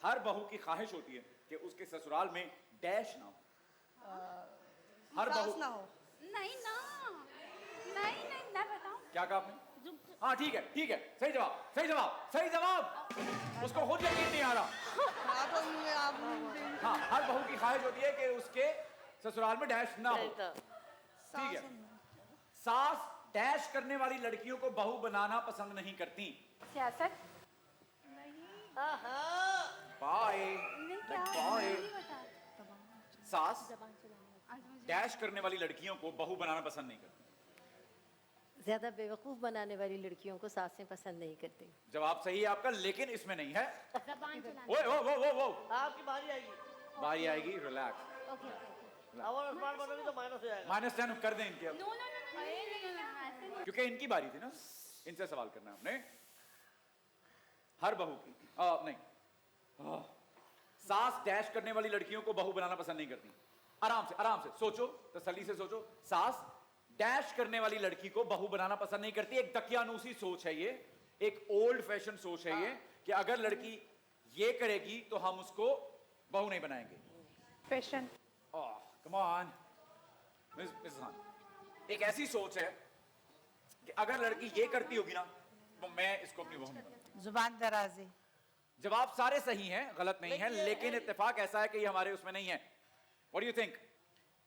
हर बहू की ख्वाहिश होती है कि उसके ससुराल में डैश ना हो। हर सास बहू ना हो। नहीं ना, नहीं नहीं, मैं बताऊं। क्या कहा आपने? हाँ ठीक है ठीक है, सही जवाब सही जवाब सही जवाब। उसको खुद यकीन नहीं आ रहा। हाँ तो ये आप हाँ, हर बहू की ख्वाहिश होती है कि उसके ससुराल में डैश ना हो। ठीक है। सास डैश करने वाली लड़कियों को बहू बनाना पसंद नहीं करती। सियासत बाय नहीं, क्या बाय। नहीं बता। सास आज मुझे डैश करने वाली लड़कियों को बहू बनाना पसंद नहीं करती। ज्यादा बेवकूफ बनाने वाली लड़कियों को सासें पसंद नहीं करती। जवाब सही है आपका, लेकिन इसमें नहीं है। जबान चलाना। ओए वो आपकी बारी आएगी। बारी आएगी, रिलैक्स। Okay okay. और स्मार्ट बनोगे तो माइनस हो जाएगा। माइनस 10 कर दें इनके अब, नो नो नो नो, ऐसे नहीं। क्योंकि इनकी बारी थी ना, इनसे सवाल करना है हमने। हर बहू की नहीं, सास डैश करने वाली लड़कियों को बहू बनाना पसंद नहीं करती। आराम से सोचो, तसल्ली से सोचो। सास डैश करने वाली लड़की को बहू बनाना पसंद नहीं करती। एक दकियानूसी सोच है ये, एक ओल्ड फैशन सोच है ये, कि अगर लड़की ये करेगी तो हम उसको बहू नहीं बनाएंगे। Fashion. Come on miss Khan, एक ऐसी सोच है कि अगर लड़की ये करती होगी ना तो मैं इसको अपनी बहू नहीं बनाऊंगा। जुबान दराजी। जवाब सारे सही हैं, गलत नहीं है, लेकिन इत्तेफाक ऐसा है कि ये हमारे उसमें नहीं है। What do you think?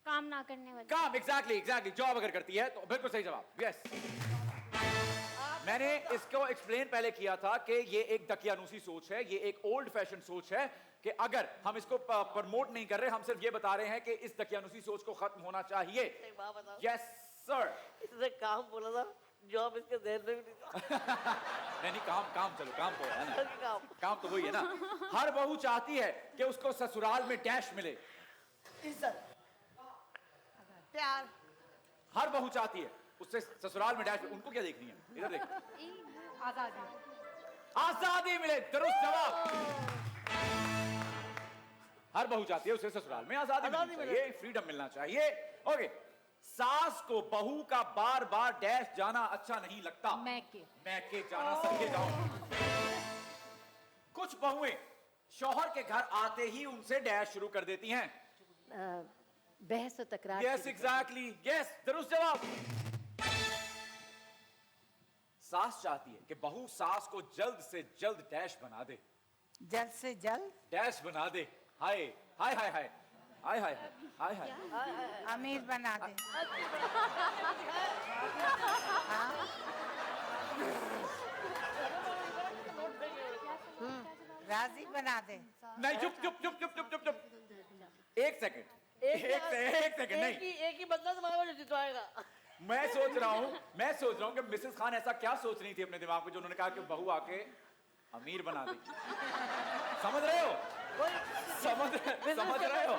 काम ना करने वाली। काम, एग्जैक्टली। जॉब अगर करती है तो बिल्कुल सही जवाब, यस। मैंने इसको एक्सप्लेन पहले किया था कि ये एक दकियानूसी सोच है, ये एक ओल्ड फैशन सोच है कि अगर हम इसको प्रमोट नहीं कर रहे, हम सिर्फ ये बता रहे हैं कि इस दकियानूसी सोच को खत्म होना चाहिए। एक बात बताओ। Yes sir. इसने काम बोला था, जॉब इसके ध्यान में भी नहीं था। नहीं काम चलो, काम तो है ना, काम। काम तो वही है ना। हर बहू चाहती है कि उसको ससुराल में डैश मिले, इज्जत, प्यार। हर बहू चाहती है उससे ससुराल में डैश। उनको क्या देखनी है, इधर देख। आजादी मिले, दुरुस्त जवाब। हर बहू चाहती है उसे ससुराल में आजादी मिलनी चाहिए, फ्रीडम मिलना चाहिए। ओके, सास को बहू का बार बार डैश जाना अच्छा नहीं लगता। मैके जाना, सके जाओ। कुछ बहुएं शौहर के घर आते ही उनसे डैश शुरू कर देती हैं। बहस और तकरार। यस एग्जैक्टली, यस, दुरुस्त जवाब। सास चाहती है कि बहू सास को जल्द से जल्द डैश बना दे, जल्द से जल्द डैश बना दे। हाय हाय हाय हाय हाय हाय हाय हाय। अमीर बना दे। राजी बना दे। नहीं, चुप। एक सेकंड नहीं। एक ही बंदा तुम्हारे को जितवाएगा। मैं सोच रहा हूं कि मिसेस खान ऐसा क्या सोच रही थी अपने दिमाग में जो उन्होंने कहा कि बहू आके अमीर बना दे। समझ रहे हो? समझ रहे हो?